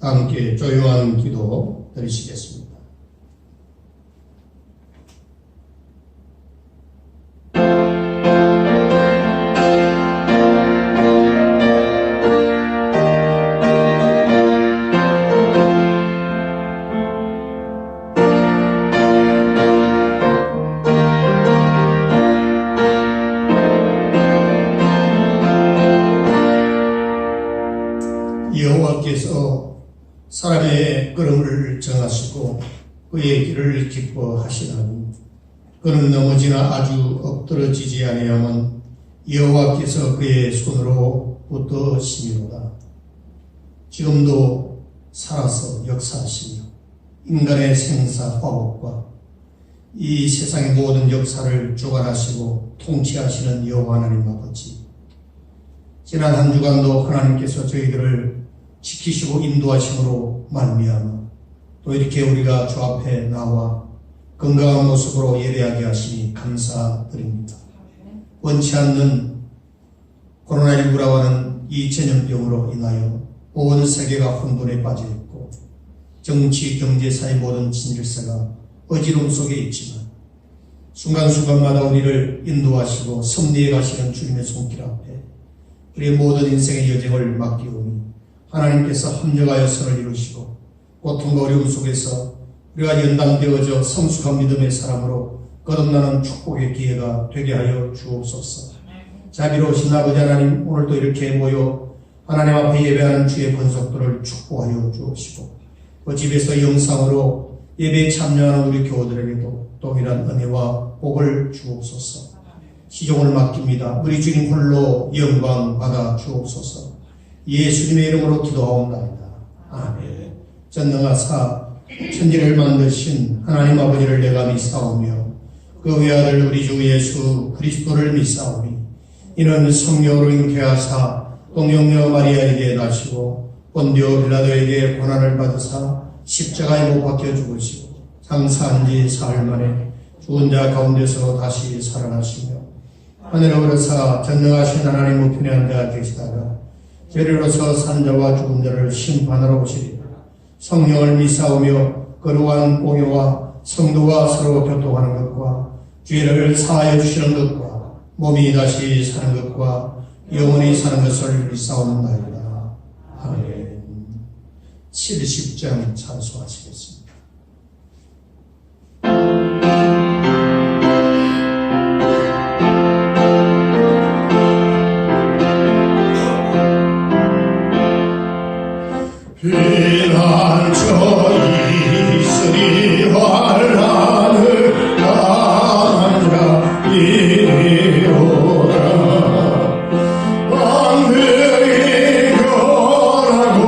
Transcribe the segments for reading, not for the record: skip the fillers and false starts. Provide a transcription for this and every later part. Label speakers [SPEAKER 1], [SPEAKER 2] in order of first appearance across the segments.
[SPEAKER 1] 함께 조용한 기도 드리시겠습니다. 여호와께서 사람의 걸음을 정하시고 그의 길을 기뻐하시나니 그는 넘어지나 아주 엎드러지지 아니하면 여호와께서 그의 손으로 붙드시미로다. 지금도 살아서 역사하시며 인간의 생사 화복과 이 세상의 모든 역사를 주관하시고 통치하시는 여호와 하나님 아버지, 지난 한 주간도 하나님께서 저희들을 지키시고 인도하심으로 말미암아 또 이렇게 우리가 주 앞에 나와 건강한 모습으로 예배하게 하시니 감사드립니다. 원치 않는 코로나19라고 하는 이 전염병으로 인하여 온 세계가 혼돈에 빠져 있고 정치, 경제, 사회 모든 진질서가 어지러움 속에 있지만 순간순간마다 우리를 인도하시고 섭리해 가시는 주님의 손길 앞에 우리의 모든 인생의 여정을 맡기오니 하나님께서 합력하여 선을 이루시고 고통과 어려움 속에서 우리가 연단되어져 성숙한 믿음의 사람으로 거듭나는 축복의 기회가 되게 하여 주옵소서. 자비로우신 아버지 하나님, 오늘도 이렇게 모여 하나님 앞에 예배하는 주의 권속들을 축복하여 주옵시고 그 집에서 영상으로 예배에 참여하는 우리 교우들에게도 동일한 은혜와 복을 주옵소서. 시종을 맡깁니다. 우리 주님 홀로 영광 받아 주옵소서. 예수님의 이름으로 기도하옵나이다. 아멘. 전능하사 천지를 만드신 하나님 아버지를 내가 믿사오며 그 외아들 우리 주 예수 그리스도를 믿사오니 이는 성령으로 잉태하사 동정녀 마리아에게 나시고 본디오 빌라도에게 고난을 받으사 십자가에 못 박혀 죽으시고 장사한 지 사흘 만에 죽은 자 가운데서 다시 살아나시며 하늘에 오르사 전능하신 하나님 우편에 앉아 계시다가 죄리로서 산 자와 죽은 자를 심판하러 오시리라. 성령을 믿사오며 거룩한 공예와 성도가 서로 교통하는 것과 죄를 사하여 주시는 것과 몸이 다시 사는 것과 영원히 사는 것을 믿사옵나이다. 아멘. 70장 찬송하시겠습니다.
[SPEAKER 2] 피난처 있으니 환난을 당한 자 이리오라. 하늘이 변하고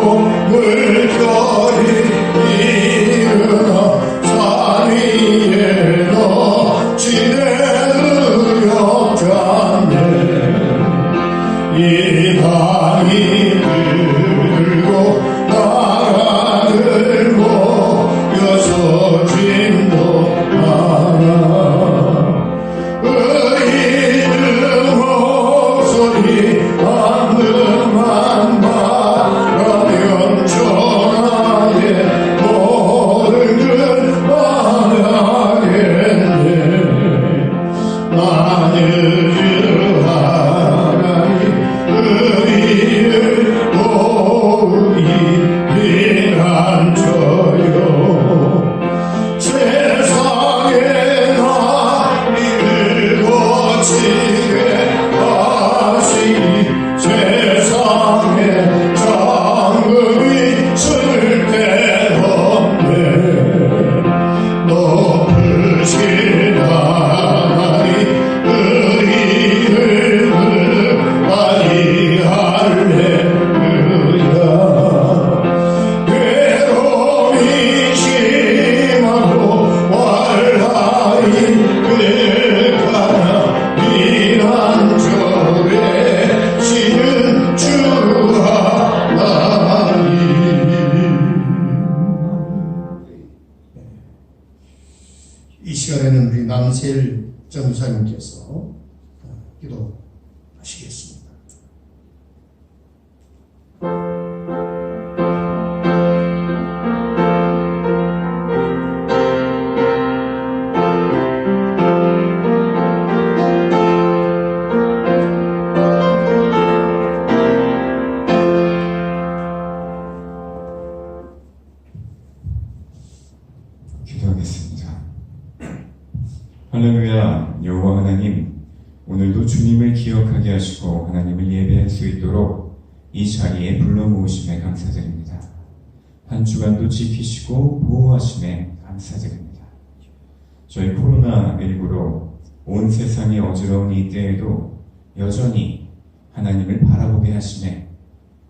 [SPEAKER 2] 물결이 일어나 산 위에 넘치는 의욕잔네. 이 밤이 들고 나라들 모여서 진동하나. 의인의 목소리 한음만 말하면 전하에 모든 걸 말하겠네. 나는 주 하나님 의인을 도우니 피난처요. 세상에 나를 거치게 하시니 세상에 장금이 쓸데없네. 높으신 하나님 의인을 많이 할렐루야. 괴로움이 심하고 활활이 끓가나 피난처에 쉬는 주 하나님.
[SPEAKER 1] 이 시간에는 우리 남세일 정사님께서 기도하시겠습니다.
[SPEAKER 3] 할렐루야. 여호와 하나님, 오늘도 주님을 기억하게 하시고 하나님을 예배할 수 있도록 이 자리에 불러 모으심에 감사드립니다. 한 주간도 지키시고 보호하심에 감사드립니다. 저희 코로나19로 온 세상이 어지러운 이때에도 여전히 하나님을 바라보게 하심에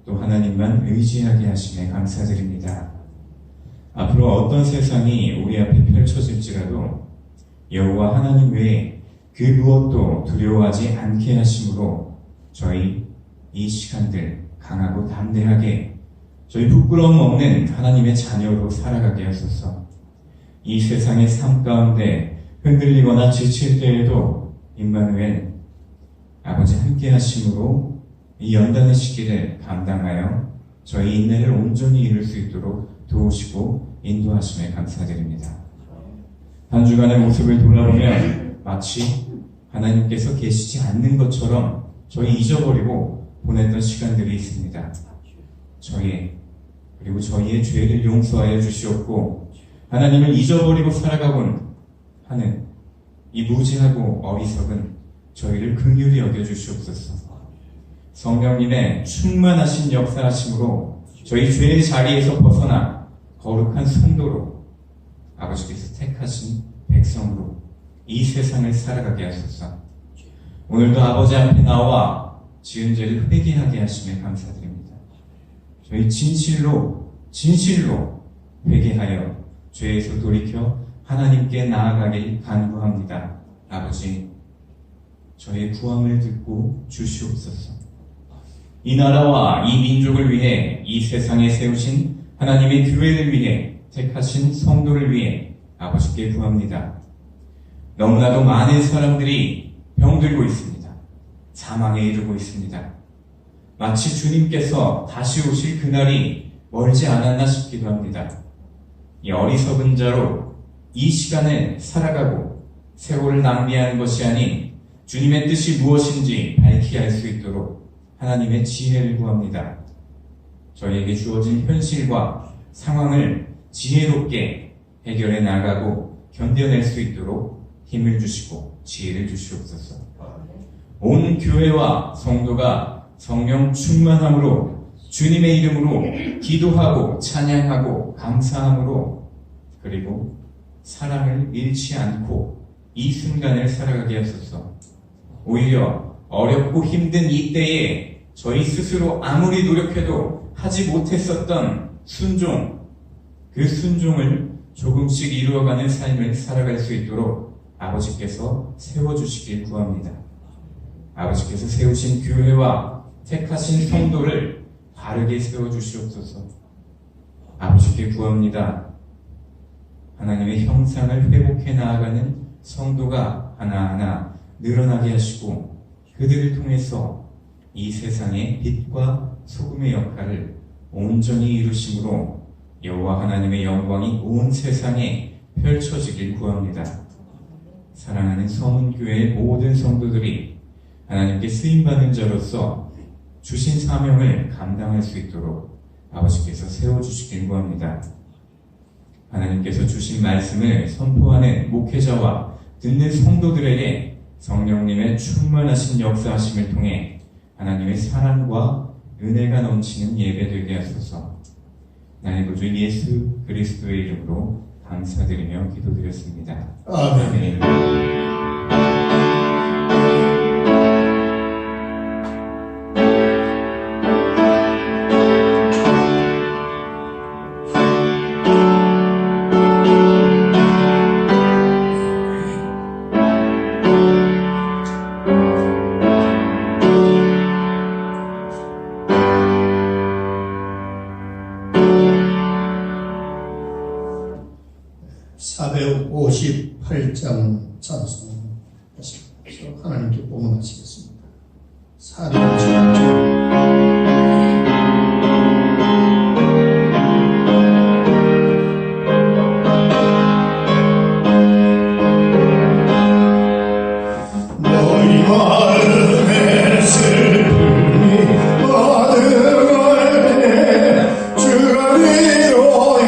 [SPEAKER 3] 또 하나님만 의지하게 하심에 감사드립니다. 앞으로 어떤 세상이 우리 앞에 펼쳐질지라도 여호와 하나님 외에 그 무엇도 두려워하지 않게 하심으로 저희 이 시간들 강하고 담대하게 저희 부끄러움 없는 하나님의 자녀로 살아가게 하소서. 이 세상의 삶 가운데 흔들리거나 지칠 때에도 임마누엘 아버지 함께 하심으로 이 연단의 시기를 감당하여 저희 인내를 온전히 이룰 수 있도록 도우시고 인도하심에 감사드립니다. 한 주간의 모습을 돌아보면 마치 하나님께서 계시지 않는 것처럼 저희 잊어버리고 보냈던 시간들이 있습니다. 그리고 저희의 죄를 용서하여 주시옵고 하나님을 잊어버리고 살아가곤 하는 이 무지하고 어리석은 저희를 긍휼히 여겨주시옵소서. 성령님의 충만하신 역사하심으로 저희 죄의 자리에서 벗어나 거룩한 성도로 아버지께서 택하신 백성으로 이 세상을 살아가게 하소서. 오늘도 아버지 앞에 나와 지은 죄를 회개하게 하심에 감사드립니다. 저희 진실로 회개하여 죄에서 돌이켜 하나님께 나아가길 간구합니다. 아버지, 저의 구함을 듣고 주시옵소서. 이 나라와 이 민족을 위해 이 세상에 세우신 하나님의 교회를 위해 택하신 성도를 위해 아버지께 구합니다. 너무나도 많은 사람들이 병들고 있습니다. 사망에 이르고 있습니다. 마치 주님께서 다시 오실 그날이 멀지 않았나 싶기도 합니다. 이 어리석은 자로 이 시간을 살아가고 세월을 낭비하는 것이 아닌 주님의 뜻이 무엇인지 밝히 알 수 있도록 하나님의 지혜를 구합니다. 저희에게 주어진 현실과 상황을 지혜롭게 해결해 나가고 견뎌낼 수 있도록 힘을 주시고 지혜를 주시옵소서. 온 교회와 성도가 성령 충만함으로 주님의 이름으로 기도하고 찬양하고 감사함으로 그리고 사랑을 잃지 않고 이 순간을 살아가게 하소서. 오히려 어렵고 힘든 이때에 저희 스스로 아무리 노력해도 하지 못했었던 순종, 그 순종을 조금씩 이루어가는 삶을 살아갈 수 있도록 아버지께서 세워주시길 구합니다. 아버지께서 세우신 교회와 택하신 성도를 바르게 세워주시옵소서. 아버지께 구합니다. 하나님의 형상을 회복해 나아가는 성도가 하나하나 늘어나게 하시고 그들을 통해서 이 세상의 빛과 소금의 역할을 온전히 이루심으로 여호와 하나님의 영광이 온 세상에 펼쳐지길 구합니다. 사랑하는 서문교회의 모든 성도들이 하나님께 쓰임받은 자로서 주신 사명을 감당할 수 있도록 아버지께서 세워주시길 구합니다. 하나님께서 주신 말씀을 선포하는 목회자와 듣는 성도들에게 성령님의 충만하신 역사하심을 통해 하나님의 사랑과 은혜가 넘치는 예배되게 하소서. 나의 구주 예수 그리스도의 이름으로 감사드리며 기도드렸습니다.
[SPEAKER 1] 아멘. (458장) 찬송하시면서 하나님께 봉헌하시겠습니다. 458장.
[SPEAKER 2] 너희 마음에 슬픔이 가득할 때 주가 위로해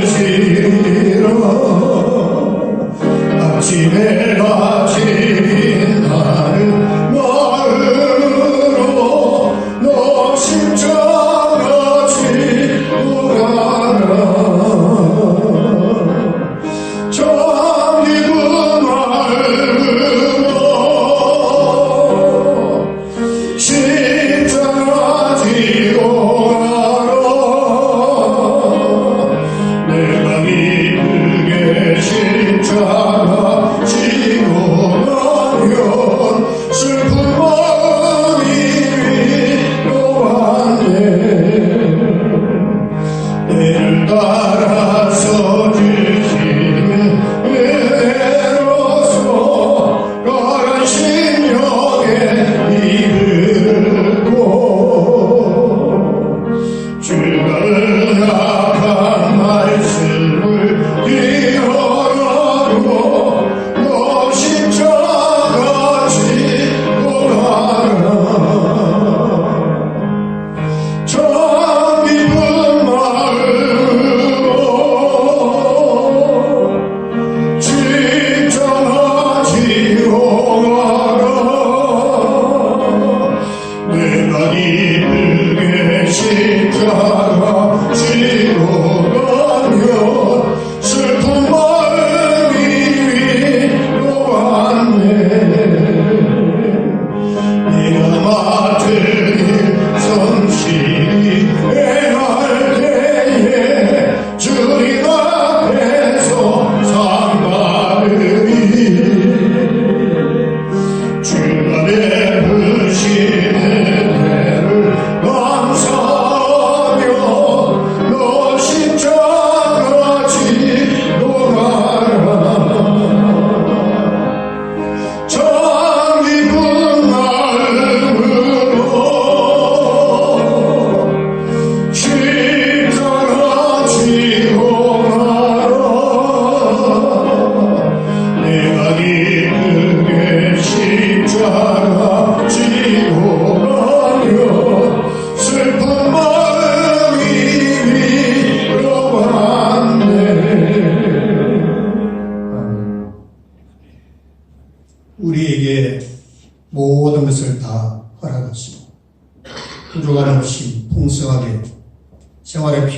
[SPEAKER 2] 주시리라. 아침에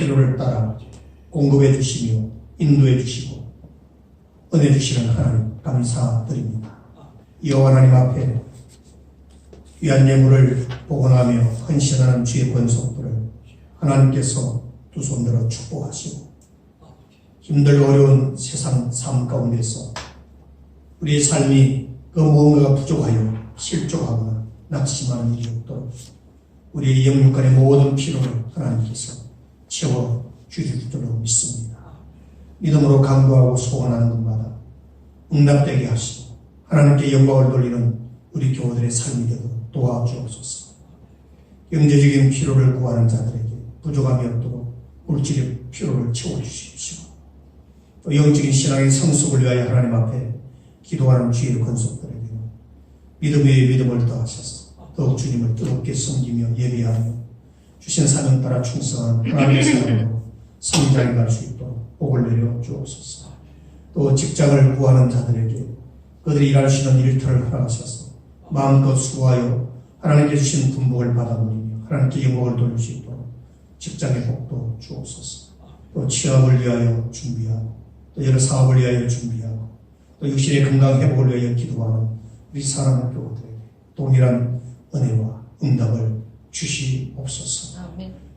[SPEAKER 1] 필요를 따라 공급해 주시며 인도해 주시고 은혜 주시는 하나님 감사드립니다. 여호와 하나님 앞에 귀한 예물을 복원하며 헌신하는 주의 권속들을 하나님께서 두 손들어 축복하시고 힘들고 어려운 세상 삶 가운데서 우리의 삶이 그 무언가가 부족하여 실족하거나 낙심하는 일이 없도록 우리의 영육간의 모든 필요를 하나님께서 채워 주실 줄로 믿습니다. 믿음으로 강구하고 소원하는 것마다 응답되게 하시고 하나님께 영광을 돌리는 우리 교우들의 삶이 되도록 도와주옵소서. 경제적인 필요를 구하는 자들에게 부족함이 없도록 물질의 필요를 채워주십시오. 또 영적인 신앙의 성숙을 위하여 하나님 앞에 기도하는 주의 권속들에게는 믿음의 믿음을 더하셔서 더욱 주님을 뜨겁게 섬기며 예배하며 주신 사명 따라 충성하는 하나님의 사람으로 성장해 갈 수 있도록 복을 내려 주옵소서. 또 직장을 구하는 자들에게 그들이 일할 수 있는 일터를 허락하셔서 마음껏 수고하여 하나님께 주신 분복을 받아들이며 하나님께 영광을 돌릴 수 있도록 직장의 복도 주옵소서. 또 취업을 위하여 준비하고 또 여러 사업을 위하여 준비하고 또 육신의 건강 회복을 위하여 기도하는 우리 사랑하는 교우들에게 동일한 은혜와 응답을 주시옵소서.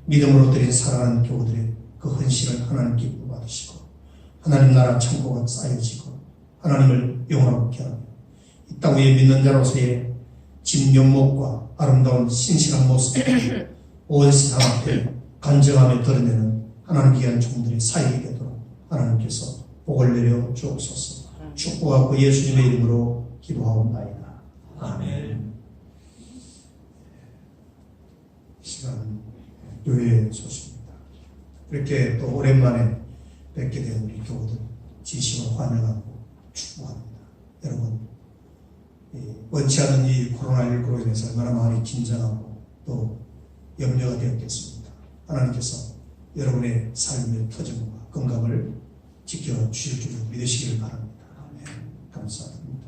[SPEAKER 1] 믿음으로 드린 사랑하는 교우들의 그 헌신을 하나님께 받으시고 하나님 나라 창고가 쌓여지고 하나님을 영원하게 하며 이 땅 위에 믿는 자로서의 진면목과 아름다운 신실한 모습을 온 세상 앞에 간증하며 드러내는 하나님 귀한 종들의 사역이 되도록 하나님께서 복을 내려 주옵소서. 축복하고 예수님의 이름으로 기도하옵나이다. 아멘. 시간 교회 소식입니다. 이렇게 또 오랜만에 뵙게 된 우리 교우들 진심으로 환영하고 축복합니다. 여러분, 원치 않은 이 코로나19로 인해서 얼마나 많이 긴장하고 또 염려가 되었겠습니까? 하나님께서 여러분의 삶의 터전과 건강을 지켜주실 줄을 믿으시길 바랍니다. 아멘. 감사드립니다.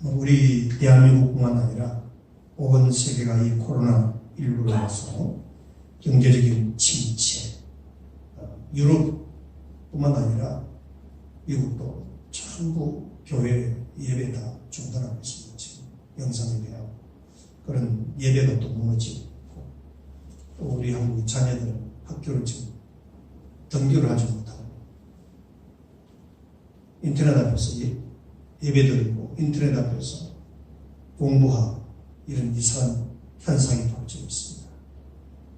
[SPEAKER 1] 우리 대한민국뿐만 아니라 온 세계가 이 코로나19로 인해서 경제적인 침체, 유럽뿐만 아니라 미국도 전부 교회 예배 다 중단하고 있습니다. 지금 영상 예배하고 그런 예배가 또 무너지고 또 우리 한국의 자녀들은 학교를 지금 등교를 하지 못하고 인터넷 앞에서 예배드리고 인터넷 앞에서 공부하고 이런 이상한 현상이 벌어지고 있습니다.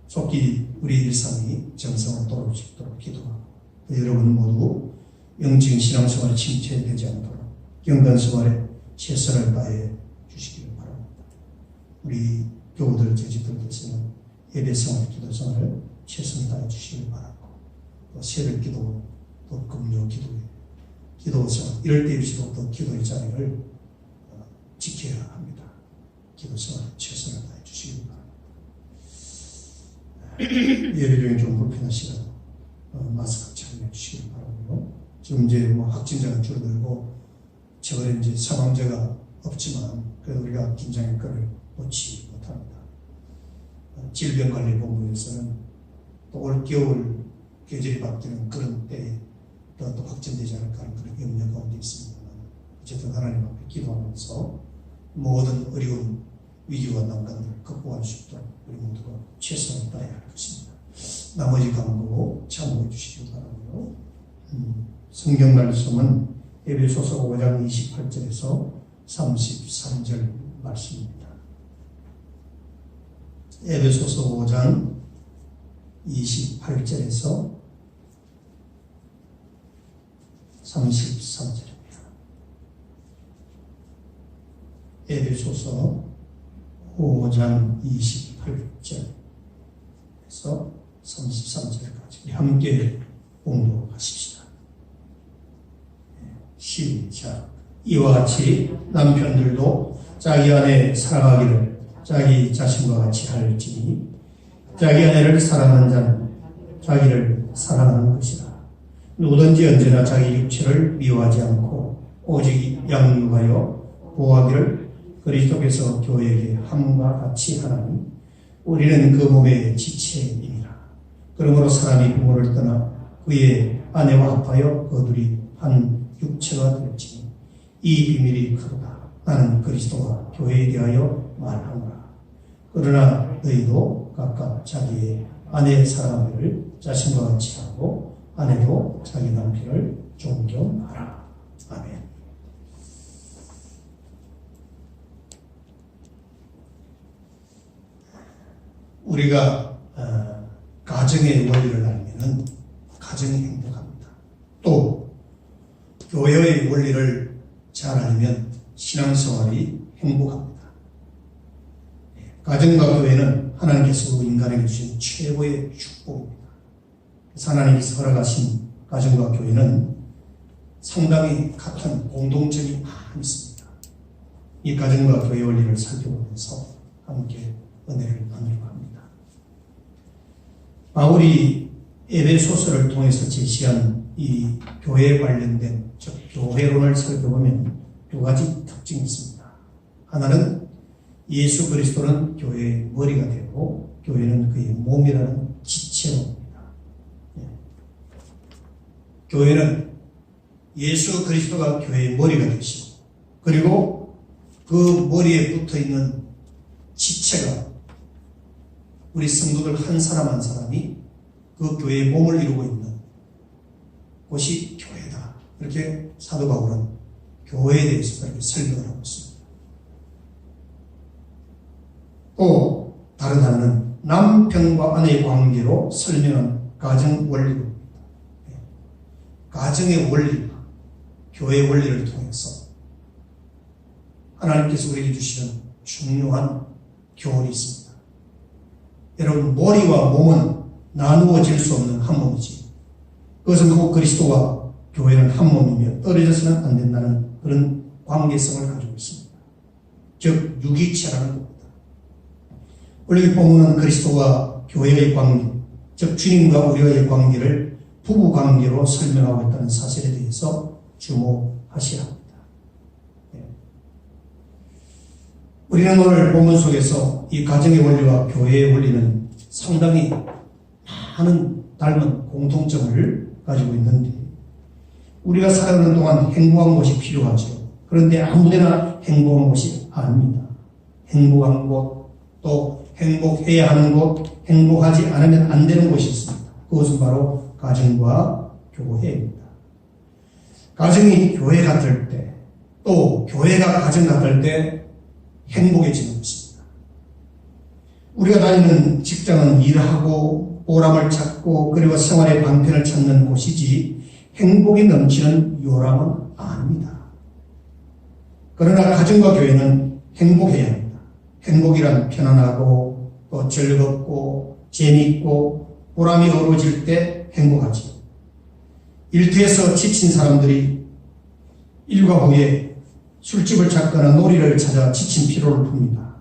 [SPEAKER 1] 속히 우리 일상이 정상으로 돌아올 수 있도록 기도하고 여러분 모두 영적인 신앙생활에 침체되지 않도록 경건생활에 최선을 다해 주시기를 바랍니다. 우리 교우들 제지들께서는 예배생활, 기도생활을 최선을 다해 주시길 바라고 또 새벽기도, 또 금요 기도회, 기도생활 이럴 때일수록 더 기도의 자리를 지켜야 합니다. 기도생활에 최선을 다해 주시길 바랍니다. 예배 중에 좀 불편하시라도 마스크 착용해 주시길 바라고요. 지금 이제 확진자가 줄어들고 최근에 이제 사망자가 없지만 그래도 우리가 긴장의 끈을 놓지 못합니다. 질병관리본부에서는 또 올겨울 계절이 바뀌는 그런 때에 또 확진되지 않을까 하는 그런 염려 가운데 있습니다만 어쨌든 하나님 앞에 기도하면서 모든 어려운 위기와 난관들을 극복할 수 있도록 우리 모두가 최선을 다해야 할 것입니다. 나머지 강도 참고해 주시기 바라고요. 성경 말씀은 에베소서 5장 28절에서 33절 말씀입니다. 에베소서 5장 28절에서 33절입니다. 에베소서 5장 28절에서 33절까지 함께 공부하십시다. 시작. 이와 같이 남편들도 자기 아내 사랑하기를 자기 자신과 같이 할지니 자기 아내를 사랑하는 자는 자기를 사랑하는 것이다. 누구든지 언제나 자기 육체를 미워하지 않고 오직 양육하여 보호하기를 그리스도께서 교회에게 함과 같이 하나니 우리는 그 몸의 지체입니다. 그러므로 사람이 부모를 떠나 그의 아내와 합하여 그 둘이 한 육체가 되었지니 이 비밀이 크도다. 나는 그리스도와 교회에 대하여 말하노라. 그러나 너희도 각각 자기의 아내의 사랑을 자신과 같이 하고 아내도 자기 남편을 존경하라. 아멘. 우리가 가정의 원리를 알면은 가정이 행복합니다. 또 교회의 원리를 잘 알면 신앙생활이 행복합니다. 가정과 교회는 하나님께서 인간에게 주신 최고의 축복입니다. 하나님께서 허락하신 가정과 교회는 상당히 같은 공동점이 많이 있습니다. 이 가정과 교회 원리를 살펴보면서 함께 은혜를 나누려고 합니다. 바울이 에베소서를 통해서 제시한 이 교회에 관련된 즉 교회론을 살펴보면 두 가지 특징이 있습니다. 하나는 예수 그리스도는 교회의 머리가 되고 교회는 그의 몸이라는 지체로입니다. 교회는 예수 그리스도가 교회의 머리가 되시고 그리고 그 머리에 붙어있는 지체가 우리 성도들 한 사람 한 사람이 그 교회의 몸을 이루고 있는 곳이 교회다. 이렇게 사도 바울은 교회에 대해서 그렇게 설명을 하고 있습니다. 또 다른 하나는 남편과 아내의 관계로 설명한 가정 원리입니다. 가정의 원리와 교회의 원리를 통해서 하나님께서 우리에게 주시는 중요한 교훈이 있습니다. 여러분, 머리와 몸은 나누어질 수 없는 한 몸이지. 그것은 꼭 그리스도와 교회는 한 몸이며 떨어져서는 안 된다는 그런 관계성을 가지고 있습니다. 즉 유기체라는 겁니다. 원래 이 본문은 그리스도와 교회의 관계, 즉 주님과 우리와의 관계를 부부 관계로 설명하고 있다는 사실에 대해서 주목하셔야 합니다. 우리는 오늘 본문 속에서 이 가정의 원리와 교회의 원리는 상당히 많은 닮은 공통점을 가지고 있는데 우리가 살아가는 동안 행복한 것이 필요하죠. 그런데 아무데나 행복한 것이 아닙니다. 행복한 곳, 또 행복해야 하는 곳, 행복하지 않으면 안 되는 곳이 있습니다. 그것은 바로 가정과 교회입니다. 가정이 교회 같을 때, 또 교회가 가정 같을 때 행복해지는 것입니다. 우리가 다니는 직장은 일하고 보람을 찾고 그리고 생활의 방편을 찾는 곳이지 행복이 넘치는 요람은 아닙니다. 그러나 가정과 교회는 행복해야 합니다. 행복이란 편안하고 또 즐겁고 재미있고 보람이 어우러질 때 행복하지. 일터에서 지친 사람들이 일과 후에 술집을 찾거나 놀이를 찾아 지친 피로를 풉니다.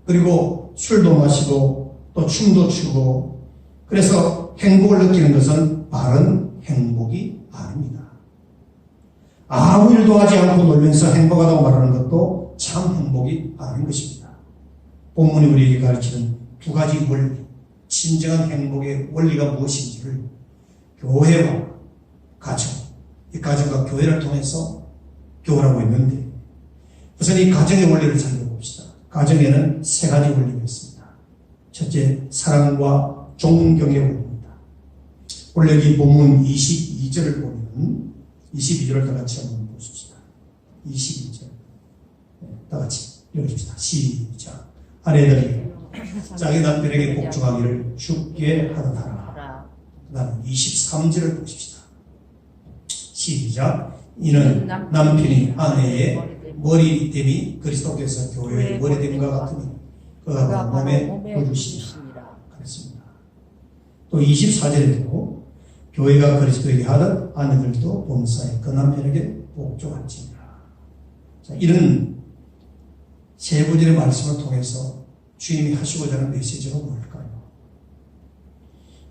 [SPEAKER 1] 그리고 술도 마시고 또 춤도 추고 그래서 행복을 느끼는 것은 바른 행복이 아닙니다. 아무 일도 하지 않고 놀면서 행복하다고 말하는 것도 참 행복이 아닌 것입니다. 본문이 우리에게 가르치는 두 가지 원리, 진정한 행복의 원리가 무엇인지를 교회와 가정, 이 가정과 교회를 통해서 교훈하고 있는데 우선 이 가정의 원리를 살펴봅시다. 가정에는 세 가지 원리가 있습니다. 첫째, 사랑과 존경의 원리입니다. 원래 이 본문 22절을 보면 22절을 다 같이 한번 보십시다. 22절 다 같이 읽어줍시다. 시작. 아내들이 자기 남편에게 복종하기를 죽게 하듯하라. 그 다음 23절을 보십시다. 시작. 이는 남편이 아내의 머리됨이 그리스도께서 교회의 머리됨과 같으니 그가 몸에 거주시니라. 그랬습니다. 또 24절에도 교회가 그리스도에게 하듯 아내들도 본사에 그 남편에게 복종할지니라. 자, 이런 세 구절의 말씀을 통해서 주님이 하시고자 하는 메시지가 뭘까요?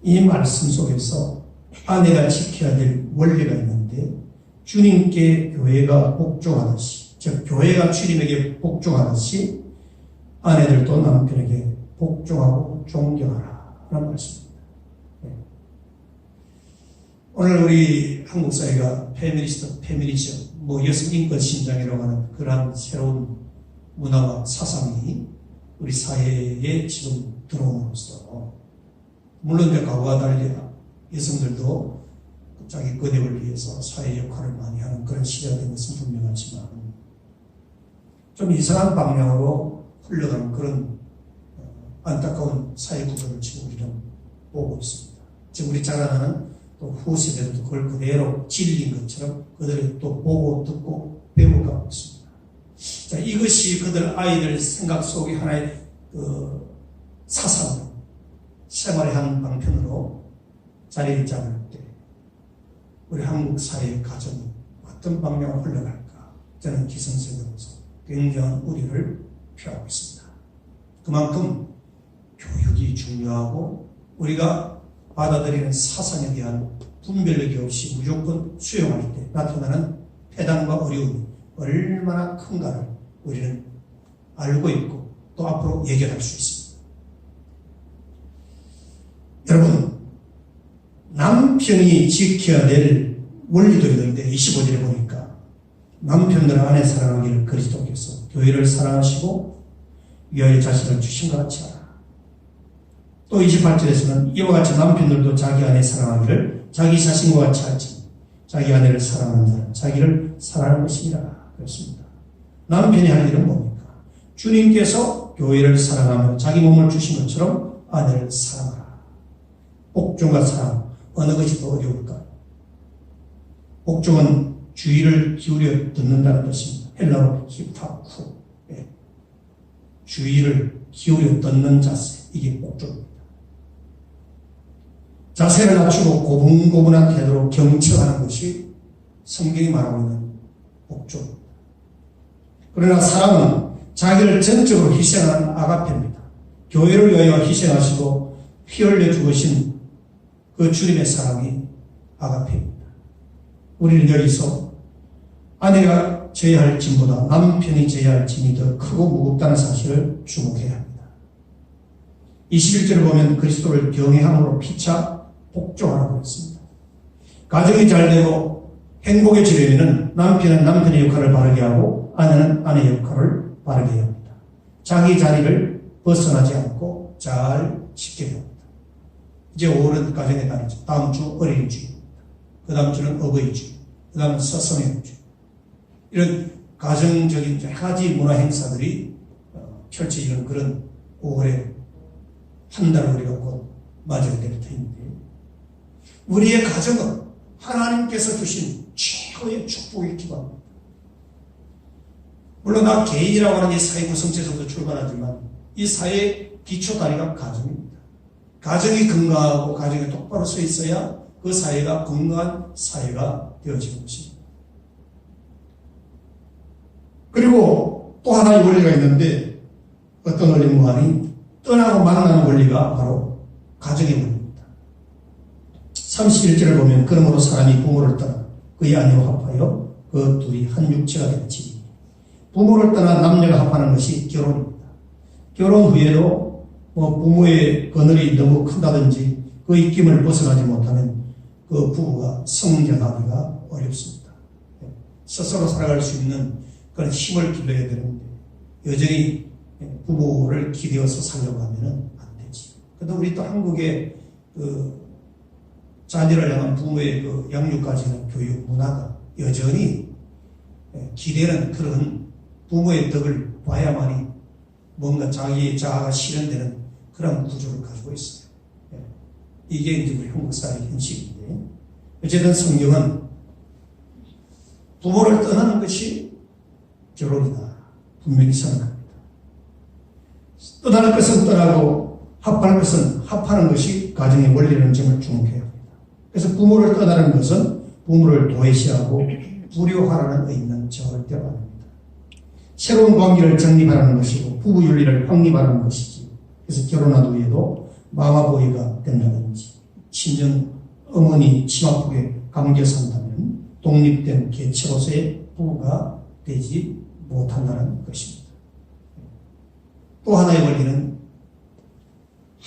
[SPEAKER 1] 이 말씀 속에서 아내가 지켜야 될 원리가 있는데 주님께 교회가 복종하듯이, 즉 교회가 주님에게 복종하듯이 아내들도 남편에게 복종하고 존경하라 라는 말씀입니다. 오늘 우리 한국 사회가 페미니즘, 여성 인권 신장이라고 하는 그러한 새로운 문화와 사상이 우리 사회에 지금 들어옴으로써, 물론 이제 과거와 달리 여성들도 자기 권익을 위해서 사회 역할을 많이 하는 그런 시대가 된 것은 분명하지만, 좀 이상한 방향으로 흘러가는 그런 안타까운 사회 구조를 지금 우리는 보고 있습니다. 지금 우리 자라나는 또 후세대들도 그걸 그대로 진리인 것처럼 그들이 또 보고 듣고 배워가고 있습니다. 자, 이것이 그들 아이들 생각 속에 하나의 사상으로, 생활의 한 방편으로 자리를 잡을 때 우리 한국 사회의 가정이 어떤 방향으로 흘러갈까, 저는 기성세대로서 굉장한 우려를 표하고 있습니다. 그만큼 교육이 중요하고 우리가 받아들이는 사상에 대한 분별력이 없이 무조건 수용할 때 나타나는 패당과 어려움이 얼마나 큰가를 우리는 알고 있고 또 앞으로 예견할 수 있습니다. 여러분, 남편이 지켜야 될 원리도 있는데 25절에 보니까 남편들은 아내 사랑하기를 그리스도께서 교회를 사랑하시고 위하여 자신을 주신 것 같이 하라. 또 28절에서는 이와 같이 남편들도 자기 아내 사랑하기를 자기 자신과 같이 하지, 자기 아내를 사랑하는 자는 자기를 사랑하는 것이니라 그랬습니다. 남편이 할 일은 뭡니까? 주님께서 교회를 사랑하며 자기 몸을 주신 것처럼 아내를 사랑하라. 복종과 사랑, 어느 것이 더 어려울까요? 복종은 주의를 기울여 듣는다는 뜻입니다. 헬라어 히파쿠, 주의를 기울여 듣는 자세, 이게 복종입니다. 자세를 낮추고 고분고분한 태도로 경청하는 것이 성경이 말하고 있는 복종입니다. 그러나 사랑은 자기를 전적으로 희생하는 아가페입니다. 교회를 위하여 희생하시고 피 흘려 죽으신 그 주님의 사랑이 아가페입니다. 우리는 여기서 아내가 져야 할 짐보다 남편이 져야 할 짐이 더 크고 무겁다는 사실을 주목해야 합니다. 21절을 보면 그리스도를 경외함으로 피차 복종하라고 했습니다. 가정이 잘되고 행복해지려면 남편은 남편의 역할을 바르게 하고 아내는 아내의 역할을 바르게 해야 합니다. 자기 자리를 벗어나지 않고 잘 지켜야 합니다. 이제 5월은 가정의 달이죠. 다음 주 어린이주입니다. 그 다음 주는 어버이주, 그 다음은 서성형주. 이런 가정적인 여러 가지 문화 행사들이 펼쳐지는 그런 5월에 한 달을 우리가 곧 맞이하게 될 터인데, 우리의 가정은 하나님께서 주신 최고의 축복이 기반입니다. 물론 나 개인이라고 하는 이 사회 구성체에서도 출발하지만 이 사회의 기초다리가 가정입니다. 가정이 건강하고 가정이 똑바로 서 있어야 그 사회가 건강한 사회가 되어지는 것입니다. 그리고 또 하나의 원리가 있는데, 어떤 원리인가 하니 떠나고 만나는 원리가 바로 가정의 원리입니다. 31절을 보면 그러므로 사람이 부모를 떠나 그의 아내와 합하여 그 둘이 한 육체가 되지. 부모를 떠나 남녀가 합하는 것이 결혼입니다. 결혼 후에도 부모의 그늘이 너무 큰다든지 그 입김을 벗어나지 못하면 그 부부가 성장하기가 어렵습니다. 스스로 살아갈 수 있는 그런 힘을 길러야 되는데 여전히 부모를 기대어서 살려고 하면 안 되지. 그런데 우리 또 한국의 자녀를 향한 부모의 양육까지 하는 교육 문화가 여전히 기대는 그런 부모의 덕을 봐야만이 뭔가 자기의 자아가 실현되는 그런 구조를 가지고 있어요. 이게 이제 우리 한국 사회의 현실인데, 어쨌든 성경은 부모를 떠나는 것이 결혼이다 분명히 선언합니다. 떠날 것은 떠나고 합할 것은 합하는 것이 가정의 원리라는 점을 주목해야 합니다. 그래서 부모를 떠나는 것은 부모를 도외시하고 불효하라는 의미는 절대 아닙니다. 새로운 관계를 정립하라는 것이고 부부 윤리를 확립하라는 것이지. 그래서 결혼한 후에도 마마보이가 된다든지 친정 어머니 치마폭에 감겨 산다면 독립된 개체로서의 부부가 되지 못한다는 것입니다. 또 하나의 원리는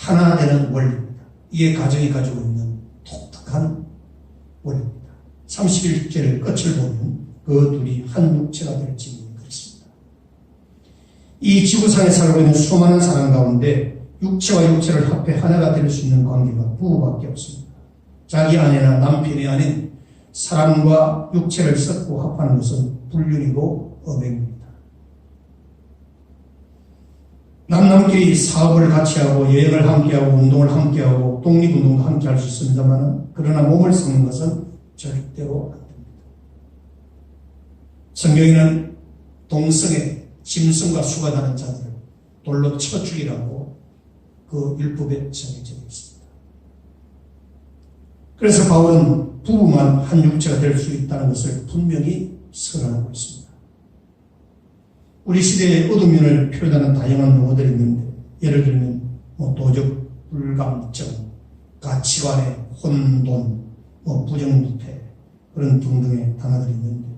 [SPEAKER 1] 하나 되는 원리입니다. 이게 가정이 가지고 있는 독특한 원리입니다. 31절의 끝을 보면 그 둘이 한 육체가 될 지문이 그렇습니다. 이 지구상에 살고 있는 수많은 사람 가운데 육체와 육체를 합해 하나가 될 수 있는 관계가 부부밖에 없습니다. 자기 아내나 남편이 아닌 사람과 육체를 섞고 합하는 것은 불륜이고 음행입니다. 남남끼리 사업을 같이 하고 여행을 함께하고 운동을 함께하고 독립운동도 함께 할 수 있습니다만 그러나 몸을 섞는 것은 절대로 안 됩니다. 성경에는 동성애, 짐승과 수가 다는 자들을 돌로 쳐 죽이라고 그 율법에 정해져 있습니다. 그래서 바울은 부부만 한 육체가 될 수 있다는 것을 분명히 선언하고 있습니다. 우리 시대의 어두운 면을 표현하는 다양한 용어들이 있는데 예를 들면 도적 불감증, 가치관의 혼돈, 부정부패 그런 등등의 단어들이 있는데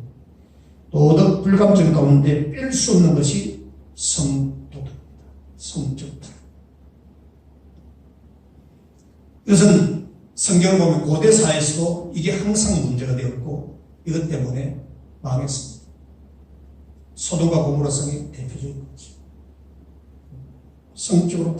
[SPEAKER 1] 도덕 불감증 가운데 뺄 수 없는 것이 성도덕입니다. 성적 타락. 이것은 성경을 보면 고대 사회에서도 이게 항상 문제가 되었고 이것 때문에 망했습니다. 소돔과 고모라 성이 대표적인 거죠. 성적으로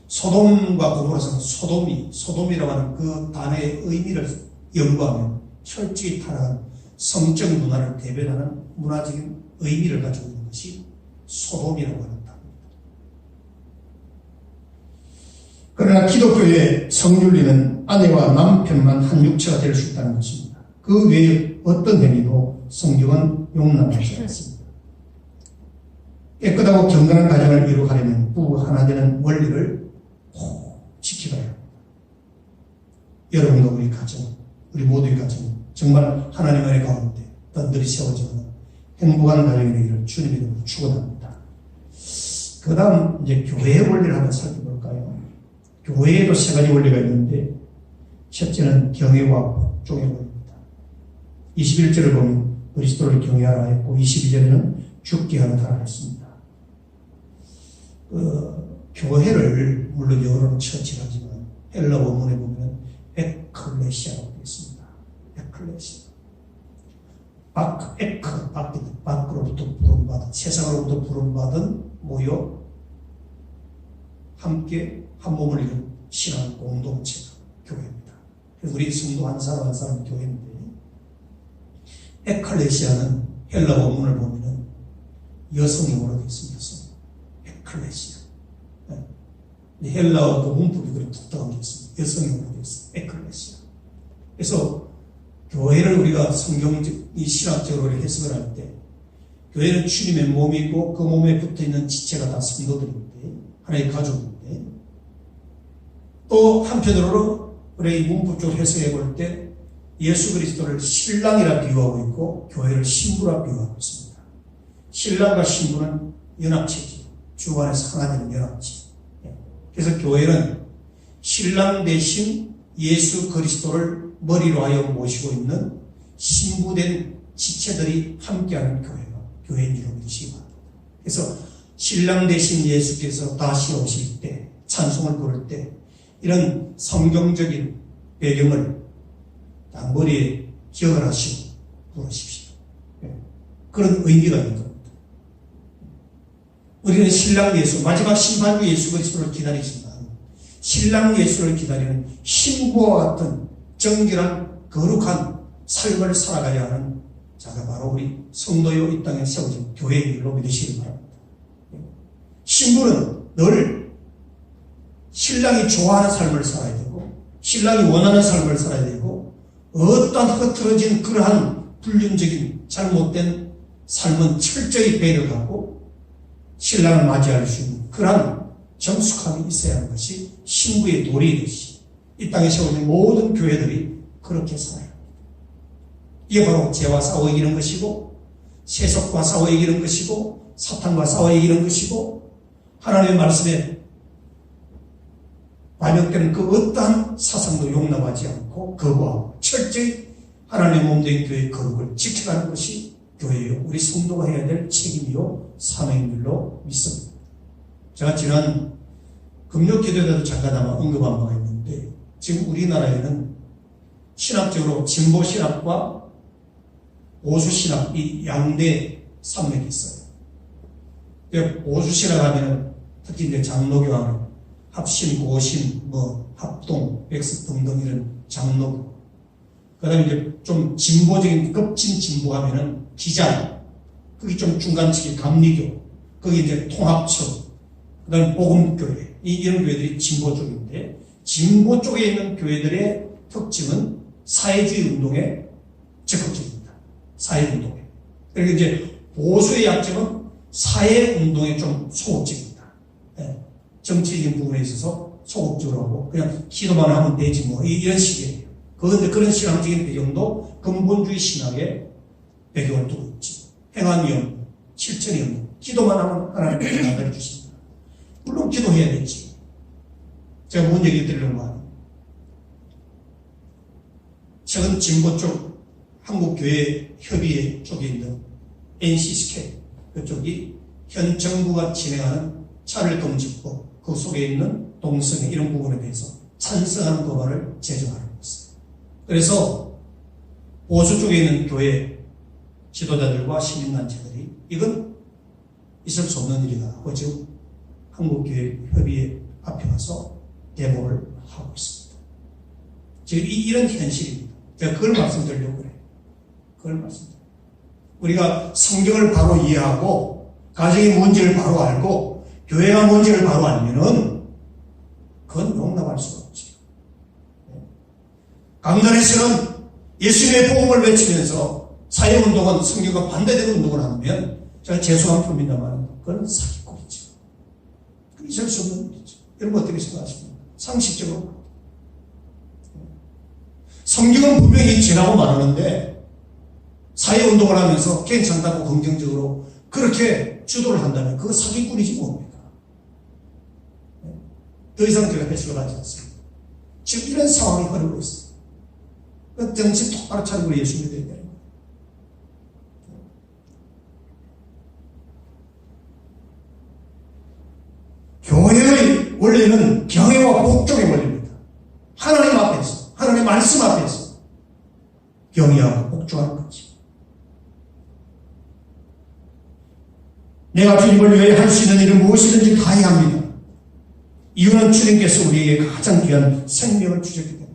[SPEAKER 1] 소돔과 고모라 성, 소돔이라고 하는 그 단어의 의미를 연구하면 철저히 타락한 성적 문화를 대변하는 문화적인 의미를 가지고 있는 것이 소돔이라고 하는 단어입니다. 그러나 기독교의 성윤리는 아내와 남편만 한 육체가 될 수 있다는 것입니다. 그 외에 어떤 행위도 성경은 용납하지 않습니다. 깨끗하고 경건한 가정을 이루가려면 부부 하나 되는 원리를 꼭 지켜가야 합니다. 여러분과 우리 가정, 우리 모두의 가정 정말 하나님 안의 가운데 던들이 세워지는 행복한 가정이 되기를 주님의 이름으로 축원합니다. 그 다음 이제 교회의 원리를 한번 살펴볼까요? 교회에도 세 가지 원리가 있는데 첫째는 경외와 복종의 원리입니다. 21절을 보면 그리스도를 경외하라 했고 22절에는 죽게 하라 했습니다. 교회를 물론 영어로는 처치하지만 헬라 원문에 보면 에클레시아라고 되어 있습니다. 에클레시아. 밖으로부터 부름받은, 세상으로부터 부름받은 모여 함께 한 몸을 이룬 신앙 공동체가 교회입니다. 그래서 우리 성도 한 사람 한 사람 교회인데 에클레시아는 헬라 원문을 보면 여성용어로 되어 있습니다. 여성. 에클레시아. 네. 헬라어 그 문법이 그렇게 독특한 게 있습니다. 여성용어로 되어 있습니다. 에클레시아. 그래서 교회를 우리가 성경이 신학적으로 해석을 할 때 교회는 주님의 몸이고 그 몸에 붙어있는 지체가 다 성도들인데 하나의 가족인데 또 한편으로는 우리 문법적으로 해석해 볼 때 예수 그리스도를 신랑이라 비유하고 있고 교회를 신부라 비유하고 있습니다. 신랑과 신부는 연합체죠. 주 안에서 하나 되는 연합체. 그래서 교회는 신랑 대신 예수 그리스도를 머리로 하여 모시고 있는 신부된 지체들이 함께하는 교회가 교회인 줄 믿으시기 바랍니다. 그래서 신랑 대신 예수께서 다시 오실 때 찬송을 부를 때 이런 성경적인 배경을 딱 머리에 기억을 하시고 부르십시오. 그런 의미가 있는 겁니다. 우리는 신랑 예수, 마지막 심판주 예수 그리스도를 기다리지만 신랑 예수를 기다리는 신부와 같은 정결한 거룩한 삶을 살아가야 하는 자가 바로 우리 성도요 이 땅에 세워진 교회의 일로 믿으시기 바랍니다. 신부는 늘 신랑이 좋아하는 삶을 살아야 되고 신랑이 원하는 삶을 살아야 되고 어떤 흐트러진 그러한 불륜적인 잘못된 삶은 철저히 배려하고 신랑을 맞이할 수 있는 그러한 정숙함이 있어야 하는 것이 신부의 도리이듯이 이 땅에 세워진 모든 교회들이 그렇게 살아요. 이게 바로 죄와 싸워 이기는 것이고 세속과 싸워 이기는 것이고 사탄과 싸워 이기는 것이고 하나님의 말씀에 반영되는 그 어떠한 사상도 용납하지 않고 거부하고 철저히 하나님의 몸된 교회의 거룩을 지켜가는 것이 교회요 우리 성도가 해야 될 책임이요 사명인 줄로 믿습니다. 제가 지난 금요 기도에도 잠깐 아마 언급한 바가 있는데 지금 우리나라에는 신학적으로 진보 신학과 보수 신학 이 양대 산맥이 있어요. 보수 신학 하면은 특히 이제 장로교 하는 합신, 고신, 합동, 백석 등등 이런 장로교. 그 다음에 이제 좀 진보적인 급진 진보 하면은 기장, 그게 좀 중간층이 감리교, 거기 이제 통합처, 그 다음에 복음교회, 이런 교회들이 진보 쪽인데, 진보 쪽에 있는 교회들의 특징은 사회주의 운동에 적극적입니다. 사회운동에. 그리고 이제 보수의 약점은 사회운동에 좀 소극적입니다. 네. 정치적인 부분에 있어서 소극적으로 하고, 그냥 기도만 하면 되지 이런 식이에요. 그런데 그런 신앙적인 배경도 근본주의 신학의 배경을 두고 있지. 행함이 없는, 실천이 없는, 기도만 하면 하나님께서 나타내 주십니다. 물론 기도해야 되지. 제가 뭔 얘기 드리는 거 아니에요. 최근 진보 쪽 한국교회협의회 쪽에 있는 NCSK 그쪽이 현 정부가 진행하는 차별금지법 그 속에 있는 동성애 이런 부분에 대해서 찬성하는 법안을 제정하는 것입니다. 그래서 보수 쪽에 있는 교회 지도자들과 시민단체들이 이건 있을 수 없는 일이다 하고 지금 한국교회협의회 앞에 가서 대모를 하고 있습니다. 지금 이런 현실입니다. 제가 그걸 말씀드리려고 그래요. 그걸 말씀드려요. 우리가 성경을 바로 이해하고 가정이 뭔지를 바로 알고 교회가 뭔지를 바로 알면은 그건 용납할 수가 없지. 강단에서는 예수님의 복음을 외치면서 사회운동은 성경과 반대되는 운동을 하면 제가 죄송한 표현입니다만 그건 사기꾼이죠. 있을 수 없는 일이죠. 여러분 어떻게 생각하십니까? 상식적으로. 성경은 분명히 지나고 말하는데 사회운동을 하면서 괜찮다고 긍정적으로 그렇게 주도를 한다면 그거 사기꾼이지 뭡니까? 더 이상 제가 해석을 하지 않습니다. 지금 이런 상황이 흐르고 있습니다. 정신 똑바로 차리고 예수 믿어야 되는 거예요. 교회의 원래는 경외와 복종의 원리입니다. 하나님 앞에서, 하나님의 말씀 앞에서 경외하고 복종하는 거지. 내가 주님을 위해 할 수 있는 일은 무엇이든지 다 해야 합니다. 이유는 주님께서 우리에게 가장 귀한 생명을 주셨기 때문에.